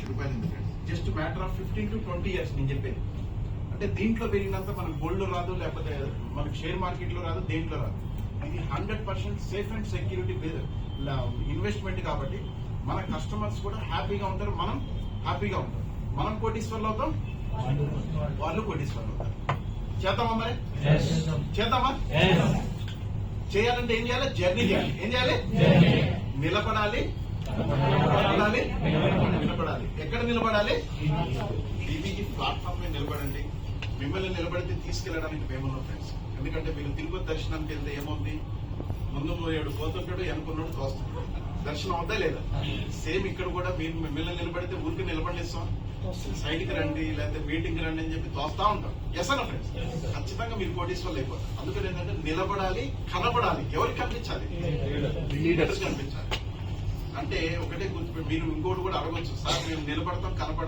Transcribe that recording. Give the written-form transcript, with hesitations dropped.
రూపాయలు ఎందుకండి. Just matter of 15 to 20 years నేను చెప్పేది. అంటే దీంట్లో పెరిగినంత మనకు గోల్డ్ లో రాదు, లేకపోతే మనకు షేర్ మార్కెట్ లో రాదు, దేంట్లో రాదు. ఇది 100% సేఫ్ అండ్ సెక్యూరిటీ ఇన్వెస్ట్మెంట్ కాబట్టి మన కస్టమర్స్ కూడా హ్యాపీగా ఉంటారు, మనం హ్యాపీగా ఉంటాం. మనం కోటీశ్వర్లు అవుతాం, వాళ్ళు కోటీశ్వర్లు అవుతారు. చేద్దామా మరి? చేద్దామా? చేయాలంటే ఏం చేయాలి? జర్నీ చేయాలి. ఏం చేయాలి? నిలబడాలి, నిలబడాలి. ఎక్కడ నిలబడాలి? ఇది ప్లాట్ఫామ్ మీద నిలబడండి. మిమ్మల్ని నిలబడితే తీసుకెళ్ళడానికి మేమున్నాం ఫ్రెండ్స్. ఎందుకంటే మీరు తిరుపతి దర్శనానికి వెళ్తే ఏమవుతుంది? ముందు 7 పోతుంటాడు, వెనుకున్నాడు తోస్తుంటాడు. దర్శనం అవుతా లేదా? సేమ్ ఇక్కడ కూడా మీరు మిమ్మల్ని నిలబడితే ఊరికి నిలబడిస్తాం, సైడ్కి రండి లేకపోతే మీటింగ్ రండి అని చెప్పి తోస్తా ఉంటాం. ఎస్ అన్న ఫ్రెండ్స్, ఖచ్చితంగా మీరు కోటీశ్వర్లు అయిపోతారు. అందుకని ఏంటంటే నిలబడాలి, కనబడాలి. ఎవరికి కనిపించాలి? లీడర్స్ కనిపించాలి. అంటే ఒకటే గుర్తుపెట్టి మీరు ఇంకోటి కూడా అడగొచ్చు, సార్ మేము నిలబడతాం, కనపడతాం.